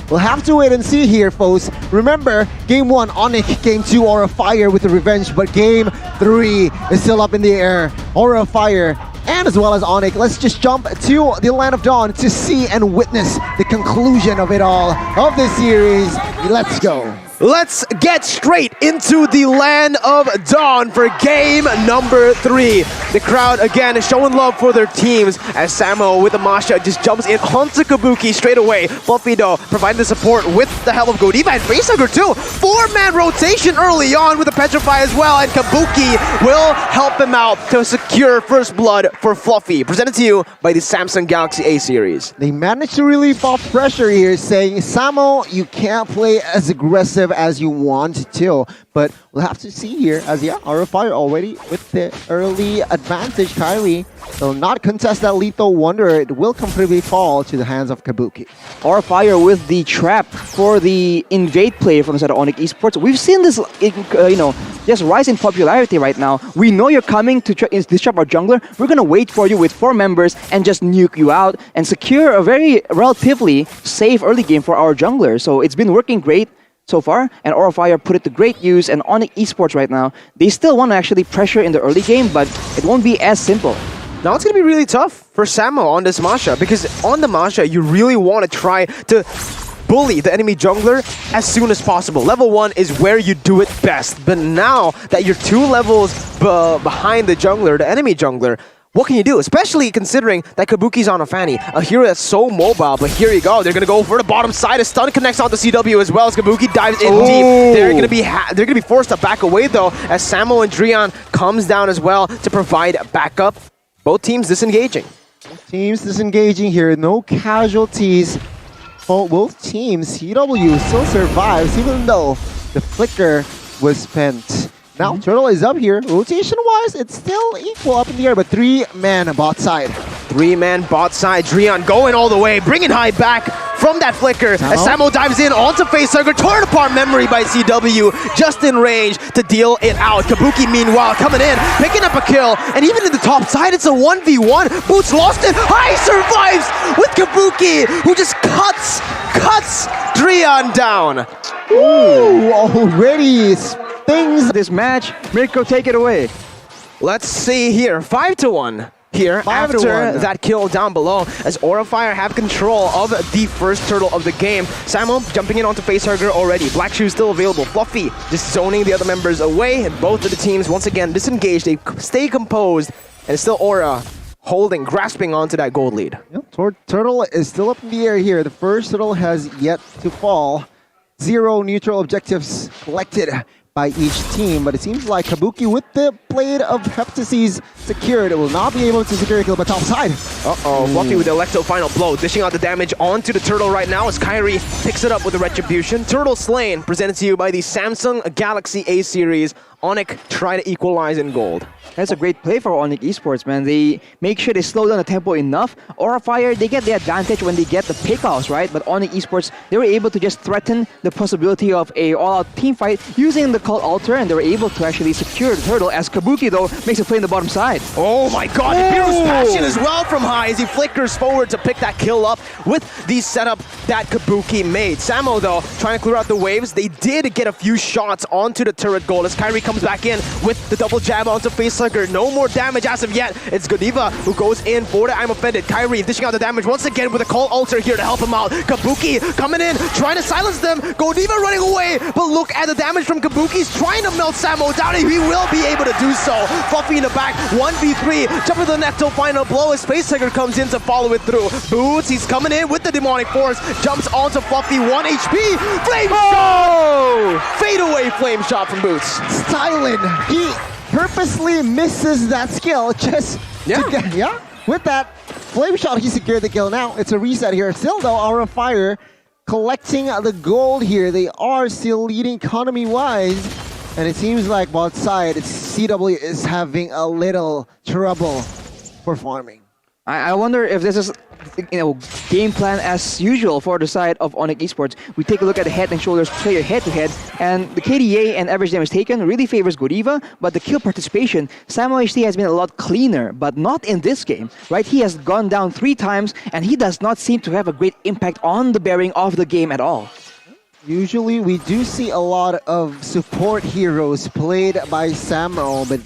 We'll have to wait and see here, folks. Remember, Game 1, Onic. Game 2, Aura Fire with the revenge. But Game 3 is still up in the air. Aura Fire and as well as Onic. Let's just jump to the Land of Dawn to see and witness the conclusion of it all, of this series. Let's go. Let's get straight into the Land of Dawn for game number 3. The crowd again is showing love for their teams as Samo with the Masha just jumps in onto Kabuki straight away. Fluffy though providing the support with the help of Godiva and Facehugger too. 4-man rotation early on with the Petrify as well, and Kabuki will help him out to secure first blood for Fluffy. Presented to you by the Samsung Galaxy A series. They managed to relieve off pressure here, saying, Samo, you can't play as aggressive as you want to, but we'll have to see here as Aura Fire already with the early advantage. Kyrie will not contest that Lethal Wonder. It will completely fall to the hands of Kabuki. Aura Fire with the trap for the invade play from the side of Onic Esports. We've seen this, just rise in popularity right now. We know you're coming to disrupt our jungler. We're gonna wait for you with 4 members and just nuke you out and secure a very relatively safe early game for our jungler. So it's been working great so far, and Aura Fire put it to great use. And Onic Esports right now, they still want to actually pressure in the early game, but it won't be as simple. Now it's going to be really tough for Samo on this Masha, because on the Masha, you really want to try to bully the enemy jungler as soon as possible. Level 1 is where you do it best, but now that you're 2 levels behind the jungler, the enemy jungler, what can you do? Especially considering that Kabuki's on a Fanny, a hero that's so mobile. But here you go, they're gonna go for the bottom side. A stun connects onto CW as well as Kabuki dives in deep. They're gonna be forced to back away though, as Samo and Drian comes down as well to provide backup. Both teams disengaging. Both teams disengaging here. No casualties for both teams. CW still survives even though the flicker was spent. Now, Turtle is up here. Rotation-wise, it's still equal up in the air, but 3-man bot side. 3-man bot side. Drian going all the way, bringing high back from that flicker. As Samo dives in onto Facehugger, torn apart memory by CW, just in range to deal it out. Kabuki, meanwhile, coming in, picking up a kill, and even in the top side, it's a 1v1. Boots lost it. High survives with Kabuki, who just cuts Drian down. Ooh, already things. This match, Mirko, take it away. Let's see here, 5-1 here after that kill down below, as Aura Fire have control of the first turtle of the game. Samo jumping in onto Facehugger already. Black Shoe still available. Fluffy just zoning the other members away, and both of the teams once again disengaged. They stay composed, and it's still Aura grasping onto that gold lead. Yep, Turtle is still up in the air here. The first turtle has yet to fall. 0 neutral objectives collected by each team, but it seems like Kabuki with the Blade of Heptases secured will not be able to secure a kill, but top side. Fluffy with the Electro final blow, dishing out the damage onto the turtle right now as Kyrie picks it up with the Retribution. Turtle slain, presented to you by the Samsung Galaxy A series. Onic try to equalize in gold. That's a great play for Onic Esports, man. They make sure they slow down the tempo enough. Aura Fire, they get the advantage when they get the pickoffs, right? But Onic Esports, they were able to just threaten the possibility of a all-out team fight using the Cult Altar, and they were able to actually secure the turtle, as Kabuki, though, makes a play in the bottom side. Oh my god, Hero's Passion as well from high as he flickers forward to pick that kill up with the setup that Kabuki made. Samo, though, trying to clear out the waves. They did get a few shots onto the turret goal as Kyrie comes back in with the double jab onto Facehugger. No more damage as of yet. It's Godiva who goes in for the I'm Offended. Kyrie dishing out the damage once again with a Call Altar here to help him out. Kabuki coming in, trying to silence them. Godiva running away, but look at the damage from Kabuki. He's trying to melt Samo down, and he will be able to do so. Fluffy in the back, 1v3, jumping the Necto final blow as Facehugger comes in to follow it through. Boots, he's coming in with the Demonic Force, jumps onto Fluffy, 1 HP, flame shot! Fade away flame shot from Boots. Stylen, he purposely misses that skill just to get, with that flame shot he secured the kill. Now it's a reset here. Still though, Aura Fire collecting the gold here. They are still leading economy wise, and it seems like both sides CW is having a little trouble performing. I wonder if this is game plan as usual for the side of Onic Esports. We take a look at the Head and Shoulders player head-to-head, and the KDA and average damage taken really favors Godiva, but the kill participation, Samo HT has been a lot cleaner, but not in this game, right? He has gone down 3 times, and he does not seem to have a great impact on the bearing of the game at all. Usually we do see a lot of support heroes played by Samo, but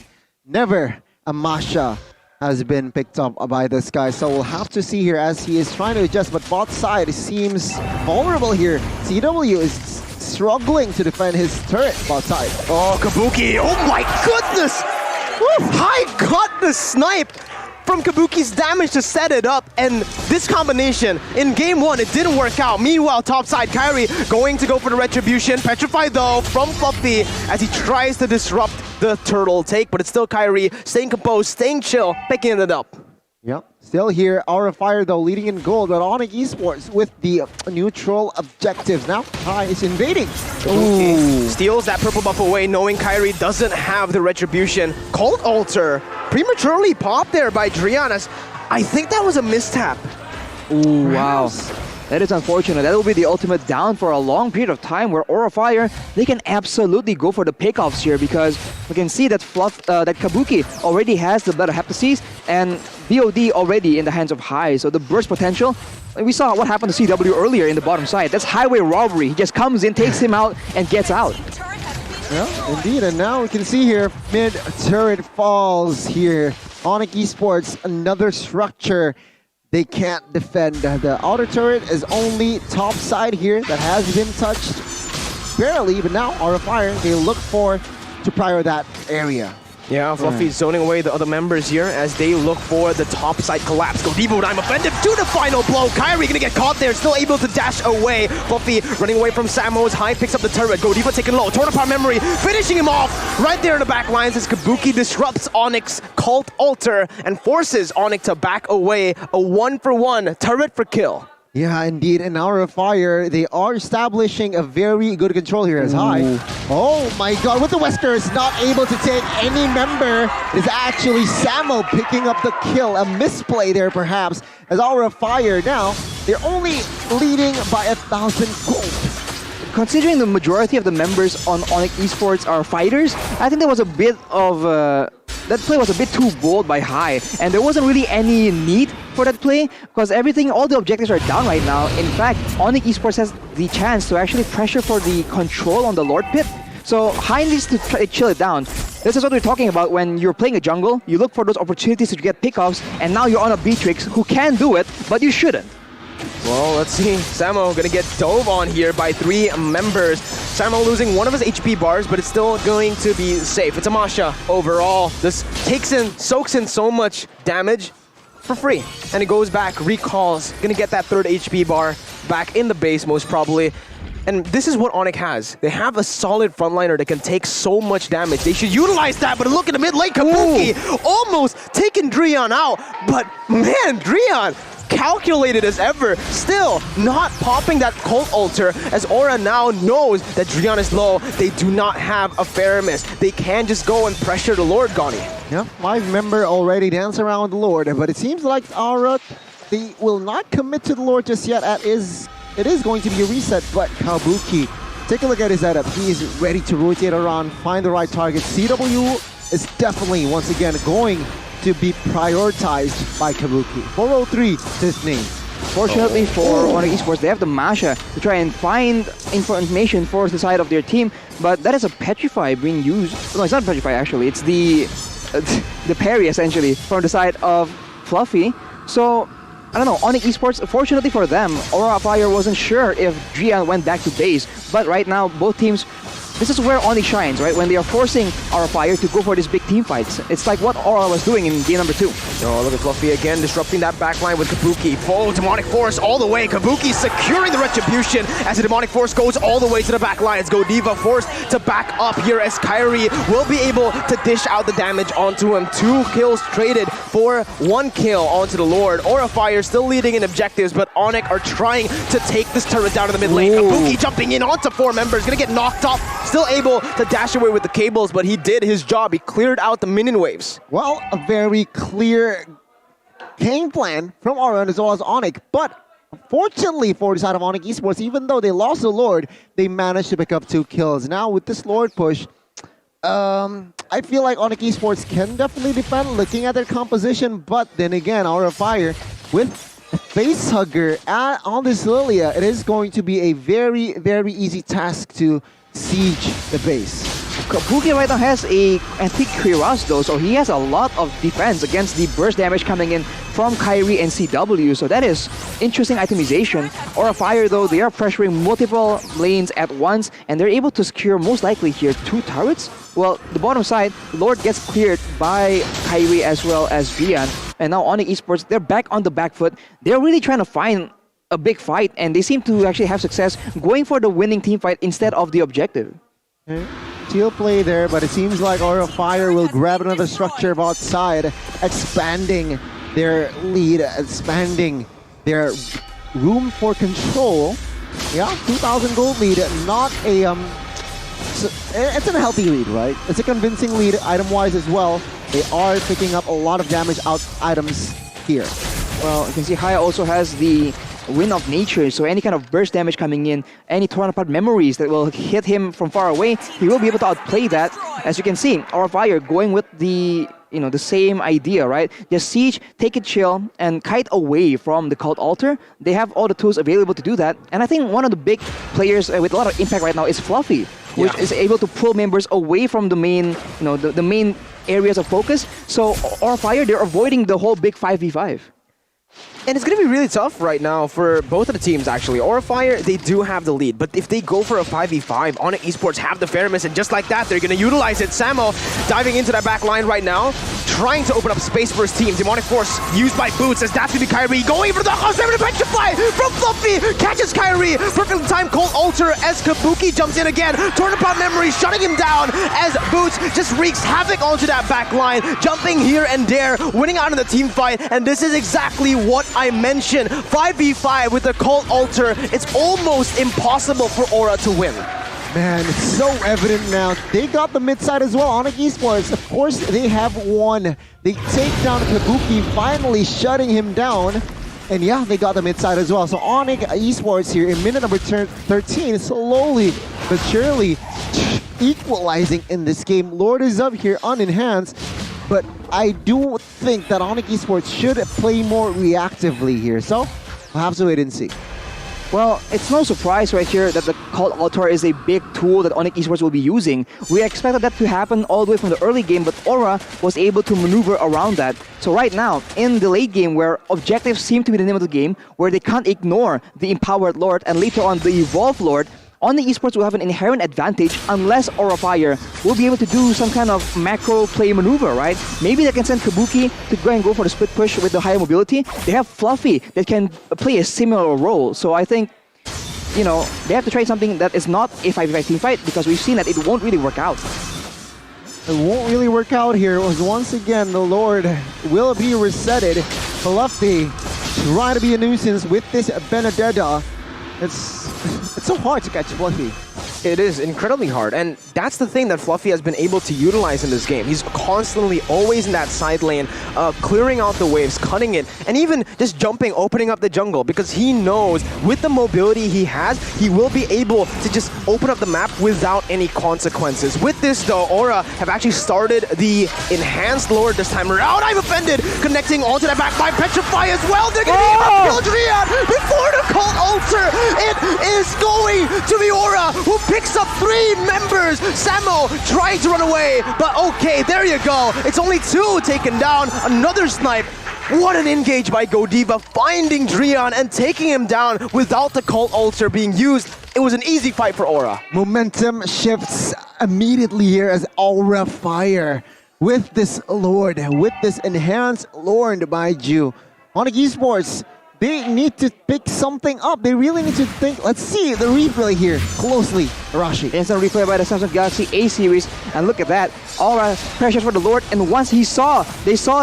never a Masha has been picked up by this guy. So we'll have to see here as he is trying to adjust, but bot side seems vulnerable here. CW is struggling to defend his turret bot side. Oh, Kabuki! Oh my goodness! Woo! I got the snipe from Kabuki's damage to set it up, and this combination in game 1, it didn't work out. Meanwhile, topside Kyrie going to go for the retribution. Petrified though from Fluffy as he tries to disrupt the turtle take, but it's still Kyrie staying composed, staying chill, picking it up. Yep, still here. Aura Fire though leading in gold, but Onic Esports with the neutral objectives. Now Kai is invading. Kabuki steals that purple buff away, knowing Kyrie doesn't have the retribution. Cult Altar prematurely popped there by Drian. I think that was a mistap. Ooh, wow. That is unfortunate. That will be the ultimate down for a long period of time where Aura Fire, they can absolutely go for the pickoffs here because we can see that that Kabuki already has the Blood of Heptases and BOD already in the hands of High. So the burst potential, we saw what happened to CW earlier in the bottom side. That's highway robbery. He just comes in, takes him out, and gets out. Yeah, indeed. And now we can see here, mid turret falls here. Onic Esports, another structure they can't defend. The outer turret is only top side here that has been touched barely, but now Aura Fire, they look for to prior that area. Yeah, Fluffy zoning away the other members here as they look for the top side collapse. Godiva with I'm offended to the final blow. Kyrie gonna get caught there, still able to dash away. Fluffy running away from Samo's High picks up the turret. Godiva taking low, torn apart memory, finishing him off right there in the back lines as Kabuki disrupts Onic's Cult Altar and forces Onic to back away. A 1-for-1 turret for kill. Yeah, indeed. In Aura Fire, they are establishing a very good control here as High. Oh my god, with the Weskers not able to take any member, is actually Samo picking up the kill. A misplay there perhaps, as Aura Fire now, they're only leading by 1,000 gold. Considering the majority of the members on Onic Esports are fighters, I think there was a bit of that play was a bit too bold by High, and there wasn't really any need for that play because all the objectives are down right now. In fact, Onic Esports has the chance to actually pressure for the control on the Lord Pit. So High needs to try to chill it down. This is what we're talking about when you're playing a jungle. You look for those opportunities to get pickoffs, and now you're on a Beatrix who can do it, but you shouldn't. Well, let's see. Samo gonna get dove on here by 3 members. Samo losing one of his HP bars, but it's still going to be safe. It's a Masha overall. This soaks in so much damage for free. And it goes back, recalls, gonna get that 3rd HP bar back in the base most probably. And this is what Onic has. They have a solid frontliner that can take so much damage. They should utilize that, but look at the mid lane. Kabuki almost taking Drian out. But man, Drian calculated as ever, still not popping that Cult Altar as Aura now knows that Drian is low. They do not have a Faramis. They can just go and pressure the Lord, Gani. Yeah, 5 member already dance around the Lord, but it seems like Aura, they will not commit to the Lord just yet. It is going to be a reset, but Kabuki, take a look at his setup. He is ready to rotate around, find the right target. CW is definitely, once again, going to be prioritized by Kabuki. 403 is his name. Fortunately for Onic Esports, they have the Masha to try and find information for the side of their team, but that is a Petrify being used. No, it's not Petrify actually. It's the parry essentially from the side of Fluffy. So I don't know, Onic Esports, fortunately for them, Aura Fire wasn't sure if Drian went back to base, but right now both teams, this is where Onic shines, right? When they are forcing Aura Fire to go for these big team fights. It's like what Aura was doing in game number 2. Oh, look at Fluffy again, disrupting that backline with Kabuki. Full Demonic Force all the way. Kabuki securing the retribution as the Demonic Force goes all the way to the back lines. Godiva forced to back up here as Kyrie will be able to dish out the damage onto him. 2 kills traded for 1 kill onto the Lord. Aura Fire still leading in objectives, but Onic are trying to take this turret down in the mid lane. Kabuki jumping in onto 4 members, gonna get knocked off. Still able to dash away with the cables, but he did his job. He cleared out the minion waves. Well, a very clear game plan from Aura as well as Onic. But fortunately for the side of Onic Esports, even though they lost the Lord, they managed to pick up 2 kills. Now with this Lord push, I feel like Onic Esports can definitely defend looking at their composition, but then again, Aura Fire with a Facehugger on this Lilia, it is going to be a very, very easy task to siege the base. Kabuki right now has a Antique Cuirass though, so he has a lot of defense against the burst damage coming in from Kyrie and CW, so that is interesting itemization. Aura Fire though, they are pressuring multiple lanes at once, and they're able to secure most likely here 2 turrets. Well, the bottom side, Lord gets cleared by Kyrie as well as Vian, and now Onic Esports, they're back on the back foot. They're really trying to find a big fight, and they seem to actually have success going for the winning team fight instead of the objective. Teal play there, but it seems like Aura Fire will grab another structure outside, expanding their lead, expanding their room for control. Yeah, 2,000 gold lead, not a it's a healthy lead, right? It's a convincing lead item-wise as well. They are picking up a lot of damage out items here. Well, you can see Haya also has the Wind of Nature, so any kind of burst damage coming in, any torn apart memories that will hit him from far away, he will be able to outplay that. As you can see, Aura Fire going with the the same idea, right? Just siege, take it chill, and kite away from the Cult Altar. They have all the tools available to do that, and I think one of the big players with a lot of impact right now is Fluffy, which is able to pull members away from the main, the main areas of focus. So Aura Fire, they're avoiding the whole big 5v5. And it's going to be really tough right now for both of the teams, actually. Aura Fire, they do have the lead, but if they go for a 5v5, Onic Esports have the fairness, and just like that, they're going to utilize it. Samo diving into that back line right now, trying to open up space for his team. Demonic Force used by Boots as that's going to be Kyrie going for the seven to petrify from Fluffy, catches Kyrie. Perfect time, Cold Altar as Kabuki jumps in again. Torn apart memory, shutting him down as Boots just wreaks havoc onto that back line, jumping here and there, winning out in the team fight, and this is exactly what I mentioned. 5v5 with the Cult Altar, it's almost impossible for Aura to win. Man, it's so evident now. They got the mid side as well. Onic Esports, of course, they have won. They take down Kabuki, finally shutting him down. And yeah, they got the mid side as well. So Onic Esports here in minute number 13, slowly but surely equalizing in this game. Lord is up here unenhanced. But I do think that Onic Esports should play more reactively here. So we'll have to wait and see. Well, it's no surprise right here that the Cult Altar is a big tool that Onic Esports will be using. We expected that to happen all the way from the early game, but Aura was able to maneuver around that. So right now, in the late game, where objectives seem to be the name of the game, where they can't ignore the Empowered Lord and later on the Evolved Lord, Onic Esports will have an inherent advantage unless Aura Fire will be able to do some kind of macro play maneuver, right? Maybe they can send Kabuki to go and go for the split push with the higher mobility. They have Fluffy that can play a similar role. So I think, they have to try something that is not a 5v5 team fight, because we've seen that it won't really work out. It won't really work out here. Once again, the Lord will be resetted. Fluffy trying to be a nuisance with this Benedetta. It's so hard to catch Fluffy. It is incredibly hard, and that's the thing that Fluffy has been able to utilize in this game. He's constantly always in that side lane, clearing out the waves, cutting it, and even just jumping, opening up the jungle, because he knows with the mobility he has, he will be able to just open up the map without any consequences. With this though, Aura have actually started the enhanced Lord this time around. I'm offended, connecting onto that back by Petrify as well. They're going to be able to kill Driad before the Cult Altar. It is going to be Aura who picks up 3 members. Samo trying to run away, but okay, there you go. It's only 2 taken down. Another snipe. What an engage by Godiva, finding Drian and taking him down without the Cult Altar being used. It was an easy fight for Aura. Momentum shifts immediately here as Aura Fire with this Lord, with this enhanced Lord by Ju. Onic Esports, they need to pick something up. They really need to think. Let's see the replay here closely. Arashi. Instant replay by the Samsung Galaxy A series, and look at that. Aura pressures for the Lord, and once they saw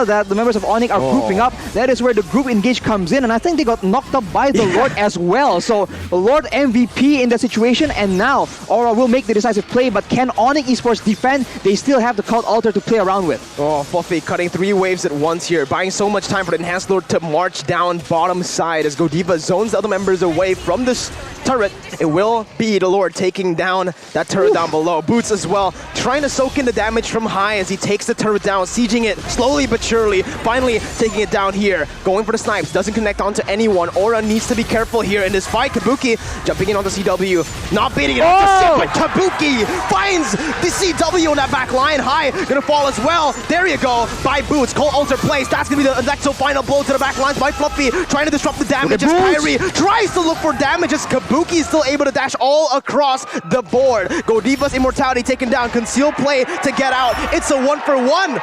that the members of Onic are grouping up, that is where the group engage comes in, and I think they got knocked up by the Lord as well. So the Lord MVP in that situation, and now Aura will make the decisive play, but can Onic Esports defend? They still have the Cult Altar to play around with. Oh, Fluffy cutting 3 waves at once here, buying so much time for the Enhanced Lord to march down bottom side as Godiva zones the other members away from this turret. It will be the Lord taking down that turret down below. Boots as well, trying to soak in the damage from high as he takes the turret down, sieging it slowly but surely, finally taking it down here. Going for the snipes, doesn't connect onto anyone. Aura needs to be careful here in this fight. Kabuki jumping in on the CW, not beating it off the sit, but Kabuki finds the CW on that back line. High gonna fall as well. There you go, by Boots. Cold Altar place, that's gonna be the Alexo final blow to the back lines by Fluffy, trying to disrupt the damage as Kyrie tries to look for damage as Kabuki is still able to dash all across the board. Godiva's immortality taken down, conceal play to get out. It's a 1-for-1.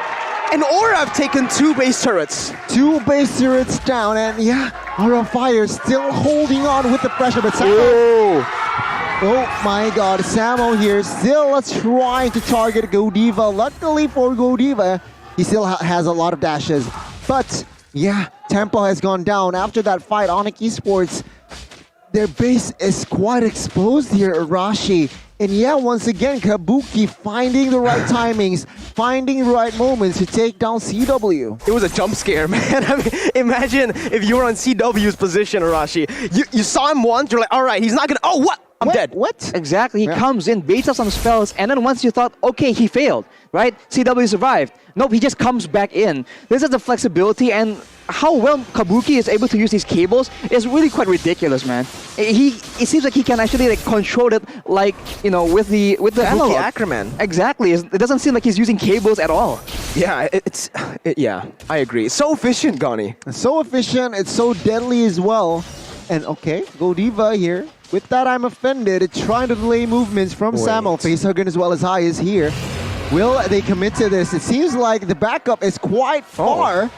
And Aura have taken 2 base turrets. 2 base turrets down, and yeah, Aura Fire still holding on with the pressure, but Samo, oh my god, Samo here still trying to target Godiva. Luckily for Godiva, he still has a lot of dashes. But yeah, tempo has gone down after that fight. Onic Esports, their base is quite exposed here, Arashi. And yeah, once again, Kabuki finding the right timings, finding the right moments to take down CW. It was a jump scare, man. I mean, imagine if you were on CW's position, Arashi. You saw him once, you're like, all right, he's not gonna, oh, what? I'm dead. What? Exactly, he comes in, baits up some spells, and then once you thought, okay, he failed, right? CW survived. Nope, he just comes back in. This is the flexibility, and how well Kabuki is able to use these cables is really quite ridiculous, man. It seems like he can actually like control it, like, you know, with the analog. Ackerman. Exactly. It doesn't seem like he's using cables at all. Yeah, yeah, I agree. So efficient, Gani. So efficient, it's so deadly as well. And okay, Godiva here. With that, I'm offended. Trying to delay movements from Samo. Facehugger as well as High is here. Will they commit to this? It seems like the backup is quite far.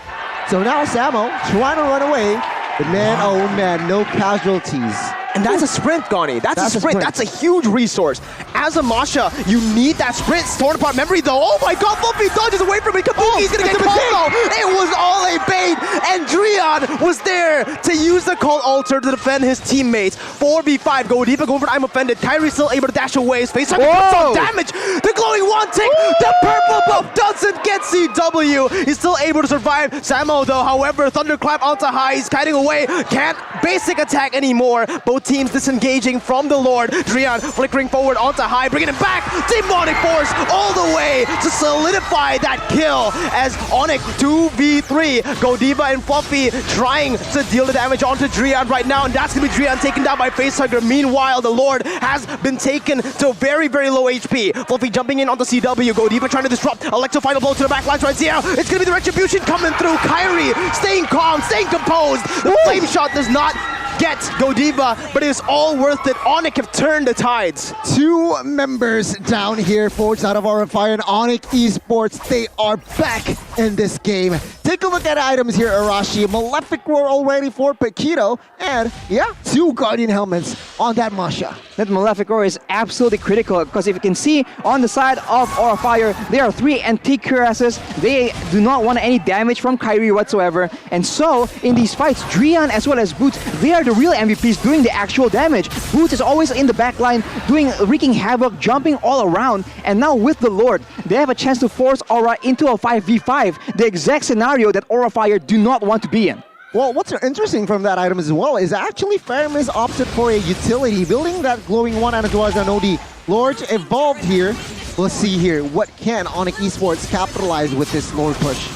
So now Samo trying to run away. But man, oh man, no casualties. And that's a sprint, Gani. That's a sprint. That's a huge resource. As a Masha, you need that sprint. Torn apart memory, though. Oh my god, Fluffy dodges away from it. Kabuki's gonna get caught, though. It was all a bait. And Drian was there to use the Cult Altar to defend his teammates. 4v5. Godiva going for I'm offended. Kyrie's still able to dash away. His face puts some damage. The glowing one tick. The purple buff doesn't get CW. He's still able to survive. Samo, though, however, thunderclap onto High. He's kiting away. Can't basic attack anymore. Both teams disengaging from the Lord. Drian flickering forward onto High, bringing it back. Demonic Force all the way to solidify that kill as Onic 2v3. Godiva and Fluffy trying to deal the damage onto Drian right now, and that's going to be Drian taken down by Facehugger. Meanwhile, the Lord has been taken to very, very low HP. Fluffy jumping in onto CW. Godiva trying to disrupt. Electro final blow to the back lines right here. It's going to be the Retribution coming through. Kyrie staying calm, staying composed. The flame shot does not get Godiva, but it is all worth it. Onic have turned the tides. 2 members down here, forwards out of Aura Fire and Onic Esports. They are back in this game. Take a look at items here, Arashi. Malefic Roar already for Paquito, and yeah, 2 Guardian helmets on that Masha. That Malefic Roar is absolutely critical, because if you can see on the side of Aura Fire, there are 3 antique cuirasses. They do not want any damage from Kyrie whatsoever, and so in these fights, Drian as well as Boots, they are the real MVPs doing the actual damage. Boots is always in the back line, wreaking havoc, jumping all around, and now with the Lord, they have a chance to force Aura into a 5v5, the exact scenario that Aura Fire do not want to be in. Well, what's interesting from that item as well is actually Fairmiss opted for a utility, building that glowing one and as well as an OD. Lords evolved here. Let's see here, what can Onic Esports capitalize with this Lord push?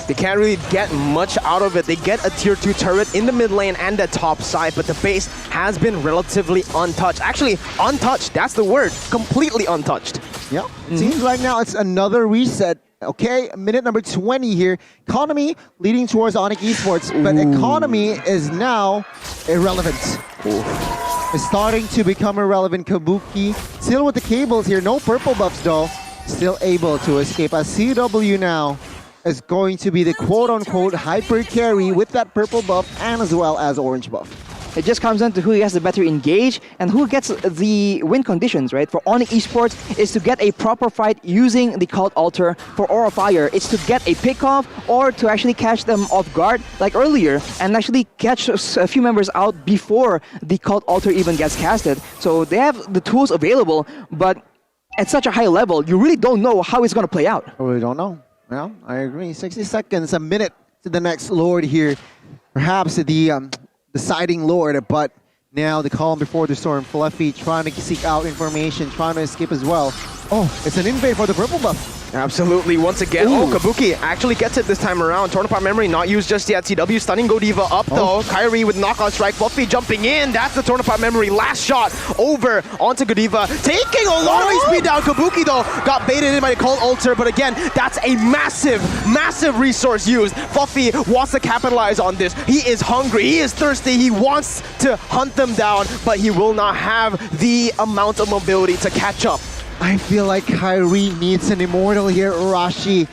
They can't really get much out of it. They get a tier 2 turret in the mid lane and the top side, but the base has been relatively untouched. Actually, untouched, that's the word. Completely untouched. Yep, seems like now it's another reset. Okay, minute number 20 here. Economy leading towards Onic Esports, but Economy is now irrelevant. It's starting to become irrelevant. Kabuki still with the cables here. No purple buffs though. Still able to escape as CW now is going to be the quote-unquote hyper carry with that purple buff and as well as orange buff. It just comes down to who has the better engage and who gets the win conditions, right? For Onic Esports, is to get a proper fight using the Cult Altar. For Aura Fire, it's to get a pick-off or to actually catch them off guard, like earlier, and actually catch a few members out before the Cult Altar even gets casted. So they have the tools available, but at such a high level, you really don't know how it's going to play out. I really don't know. Well, I agree. 60 seconds, a minute to the next Lord here. Perhaps the deciding Lord, but now the calm before the storm. Fluffy trying to seek out information, trying to escape as well. Oh, it's an invade for the purple buff. Absolutely, once again. Ooh. Oh, Kabuki actually gets it this time around. Torn apart memory, not used just yet. CW stunning Godiva up though. Kyrie with knockout strike. Fluffy jumping in. That's the torn apart memory. Last shot over onto Godiva. Taking a lot of HP down. Kabuki though got baited in by the Cult Altar, but again, that's a massive resource used. Fluffy wants to capitalize on this. He is hungry. He is thirsty. He wants to hunt them down, but he will not have the amount of mobility to catch up. I feel like Kyrie needs an immortal here, Urashi.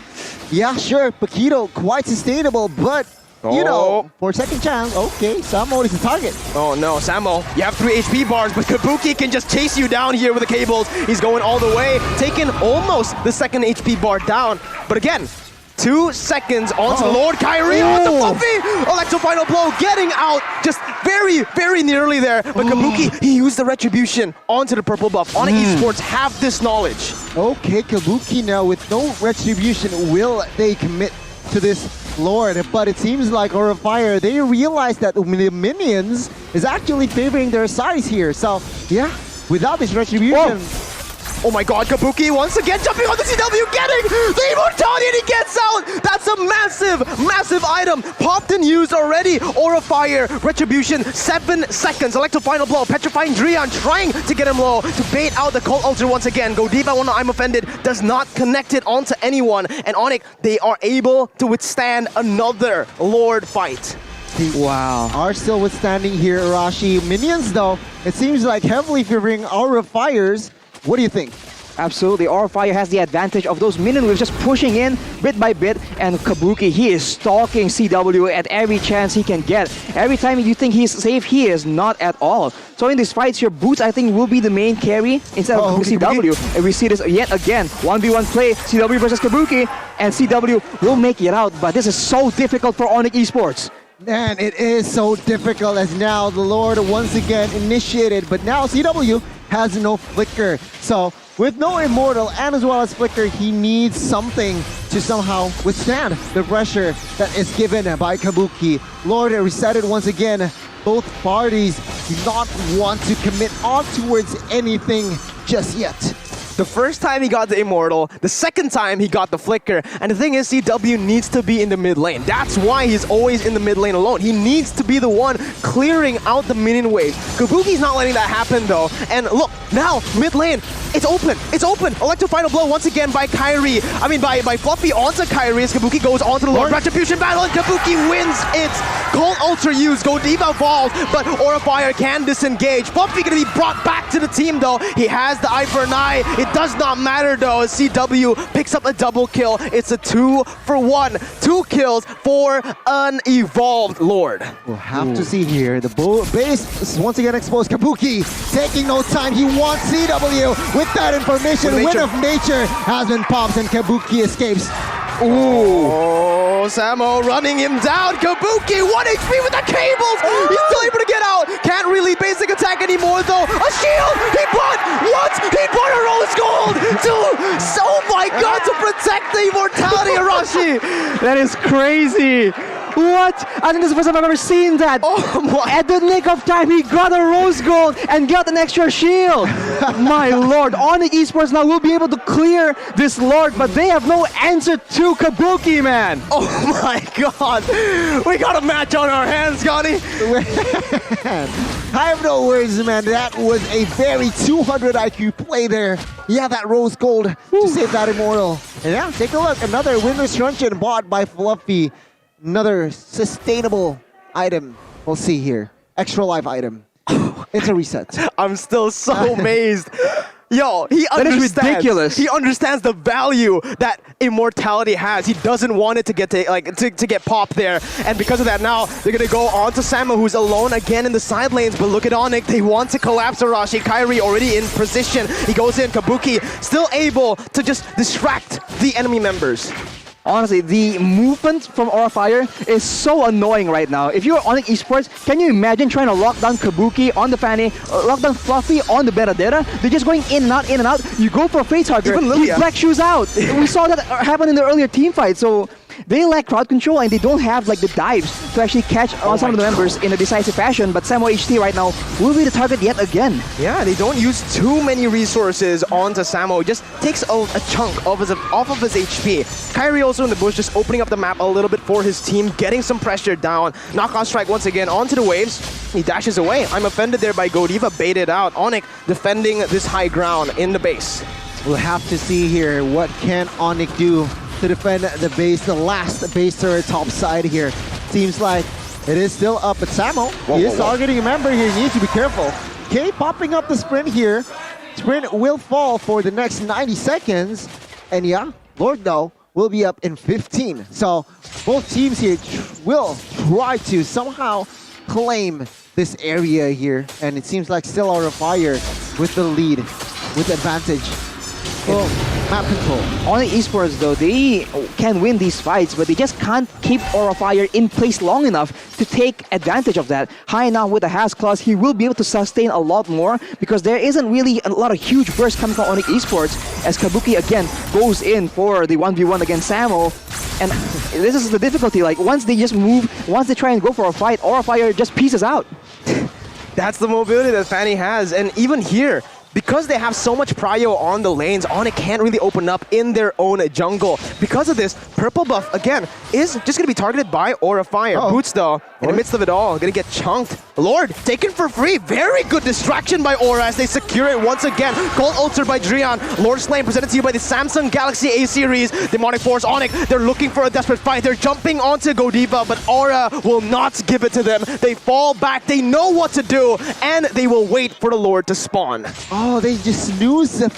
Yeah, sure, Paquito, quite sustainable, but, you know, for second chance, okay, Samo is the target. Oh no, Samo, you have 3 HP bars, but Kabuki can just chase you down here with the cables. He's going all the way, taking almost the second HP bar down. But again, 2 seconds onto the Lord. Kyrie onto Fluffy! Electro final blow, getting out just very nearly there. But Kabuki, he used the retribution onto the purple buff. Onic Esports have this knowledge. Okay, Kabuki now with no retribution, will they commit to this Lord? But it seems like Aura Fire, they realize that the minions is actually favoring their size here. So, yeah, without this retribution... Oh my god, Kabuki once again jumping on the CW, getting the immortality, and he gets out! That's a massive item. Popped and used already. Aura Fire, Retribution, 7 seconds. Electro Final Blow, Petrifying Drian trying to get him low to bait out the Cult Altar once again. Godiva, one I'm offended, does not connect it onto anyone. And Onic, they are able to withstand another Lord fight. Wow. Are still withstanding here, Arashi. Minions, though, it seems like heavily favoring Aura Fires. What do you think? Absolutely, Aura Fire has the advantage of those minion waves just pushing in bit by bit, and Kabuki, he is stalking CW at every chance he can get. Every time you think he's safe, he is not at all. So in these fights, your Boots, I think, will be the main carry instead of CW. And we see this yet again, 1v1 play, CW versus Kabuki, and CW will make it out, but this is so difficult for Onic Esports. Man, it is so difficult as now the Lord once again initiated, but now CW has no Flicker. So with no Immortal and as well as Flicker, he needs something to somehow withstand the pressure that is given by Kabuki. Lord reset it once again. Both parties do not want to commit on towards anything just yet. The first time he got the Immortal, the second time he got the Flicker, and the thing is CW needs to be in the mid lane. That's why he's always in the mid lane alone. He needs to be the one clearing out the minion wave. Kabuki's not letting that happen though, and look, now mid lane, it's open! Electro Final Blow once again by Kyrie. I mean by Fluffy onto Kyrie as Kabuki goes onto the Lord. Retribution battle and Kabuki wins it! Cold Ultra used, Godiva falls, but Aura Fire can disengage. Fluffy gonna be brought back to the team though. He has the eye for an eye. It does not matter though as CW picks up a double kill. It's a 2-for-1. 2 kills for an evolved Lord. We'll have to see here. The base is once again exposed. Kabuki taking no time. He wants CW with that information. Win of Nature has been popped and Kabuki escapes. Ooh. Oh, Samo running him down. Kabuki, 1 HP with the cables. He's still able to get out. Can't really basic attack anymore though. A shield. He bought what? He bought a rose gold. Oh my god, to protect the immortality, Arashi. That is crazy. What? I think this is the first time I've ever seen that. Oh my. At the nick of time, he got a rose gold and got an extra shield. My lord, Onic Esports now will be able to clear this lord, but they have no answer to Kabuki, man. Oh my god. We got a match on our hands, Scotty. I have no words, man. That was a very 200 IQ play there. Yeah, that rose gold to save that Immortal. And yeah, take a look. Another Winner's Truncheon bought by Fluffy. Another sustainable item. We'll see here. Extra life item. It's a reset. I'm still so amazed. Yo, he That is understands. ridiculous. He understands the value that immortality has. He doesn't want it to get to get popped there, and because of that, now they're gonna go on to Samo, who's alone again in the side lanes. But look at Onic. They want to collapse Arashi. Kairi already in position. He goes in. Kabuki still able to just distract the enemy members. Honestly, the movement from Aura Fire is so annoying right now. If you're Onic Esports, can you imagine trying to lock down Kabuki on the Fanny, lock down Fluffy on the Benedetta? They're just going in and out, in and out. You go for a Facehugger, Even he Lilia. black shoes out. We saw that happen in the earlier team fight, so they lack crowd control and they don't have like the dives to actually catch on some of the members in a decisive fashion. But Samo HT right now will be the target yet again. Yeah, they don't use too many resources onto Samo. He just takes a chunk off of his HP. Kairi also in the bush, just opening up the map a little bit for his team, getting some pressure down. Knockout strike once again onto the waves. He dashes away. I'm offended there by Godiva, baited out. Onic defending this high ground in the base. We'll have to see here what can Onic do to defend the base, the last base turret top side here. Seems like it is still up, but Samo, he is targeting a member here. He needs to be careful. Okay, popping up the sprint here. Sprint will fall for the next 90 seconds. And yeah, Lord though will be up in 15. So both teams here will try to somehow claim this area here. And it seems like still Aura Fire with the lead, with advantage. Well, map control. Onic Esports though, they can win these fights, but they just can't keep Aura Fire in place long enough to take advantage of that. High now with the Has Claws, he will be able to sustain a lot more because there isn't really a lot of huge bursts coming from Onic Esports as Kabuki again goes in for the 1v1 against Samo. And this is the difficulty, like once they just move, once they try and go for a fight, Aura Fire just pieces out. That's the mobility that Fanny has, and even here, because they have so much prio on the lanes, Onic can't really open up in their own jungle. Because of this, Purple Buff, again, is just going to be targeted by Aura Fire. Boots, though, in the midst of it all, going to get chunked. Lord, taken for free. Very good distraction by Aura as they secure it once again. Cold Ulcer by Drian. Lord Slain presented to you by the Samsung Galaxy A-Series. Demonic Force, Onic, they're looking for a desperate fight. They're jumping onto Godiva, but Aura will not give it to them. They fall back. They know what to do, and they will wait for the Lord to spawn. Oh, they just lose the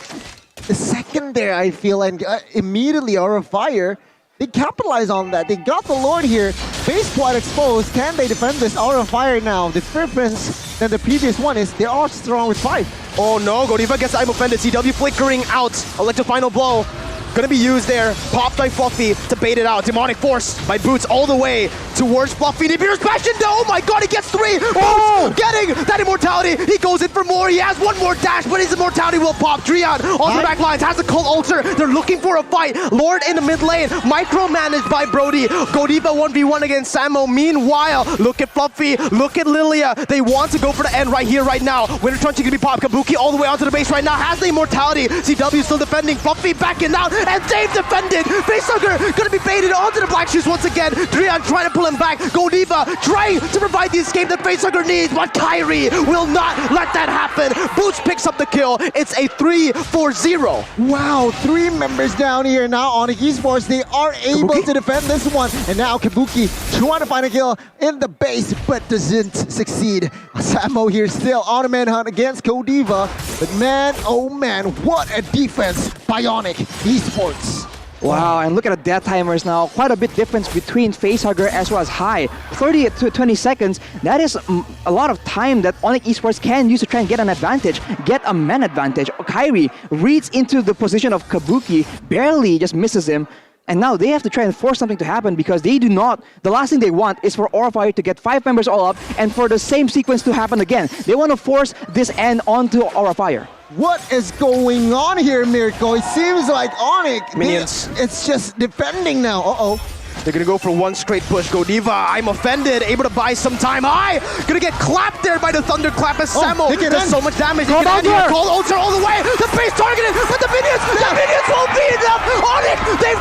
second there, I feel, and immediately Aura Fire, they capitalize on that. They got the Lord here. Base quite exposed. Can they defend this Aura Fire now? The difference than the previous one is they are strong with 5. Oh no, Godiva gets I'm offended. CW flickering out. Electro Final Blow. Gonna be used there. Popped by Fluffy to bait it out. Demonic Force by Boots all the way towards Fluffy. Nibiru's passion. Oh my god, he gets 3. Boots getting that immortality. He goes in for more. He has one more dash, but his immortality will pop. Drian on the back lines has a Cold Ulcer. They're looking for a fight. Lord in the mid lane. Micromanaged by Brody. Godiva 1v1 against Samo. Meanwhile, look at Fluffy. Look at Lilia. They want to go for the end right here, right now. Winter Truncheon gonna be popped. Kabuki all the way onto the base right now. Has the immortality. CW still defending. Fluffy backing out. And they've defended. Facehugger gonna be baited onto the Black Shoes once again. Drian trying to pull him back. Godiva trying to provide the escape that Facehugger needs, but Kairi will not let that happen. Boots picks up the kill. It's a 3-4-0. Wow, 3 members down here now on Esports. They are able to defend this one. And now Kabuki trying to find a kill in the base, but doesn't succeed. Samo here still on a manhunt against Godiva. But man, oh man, what a defense by Onic Esports. Wow, and look at the death timers now. Quite a bit difference between Facehugger as well as High. 30 to 20 seconds. That is a lot of time that Onic Esports can use to try and get an advantage, get a man advantage. Kairi reads into the position of Kabuki, barely just misses him. And now they have to try and force something to happen because they do not, the last thing they want is for Aura Fire to get 5 members all up and for the same sequence to happen again. They want to force this end onto Aura Fire. What is going on here, Miracle? It seems like Onic, Minions. It's just defending now. Uh-oh. They're gonna go for one straight push. Godiva, I'm offended, able to buy some time. High, gonna get clapped there by the Thunderclap as Samo does so much damage. Cold Ulcer all the way. The base targeted, but the minions won't beat enough. Onic, they've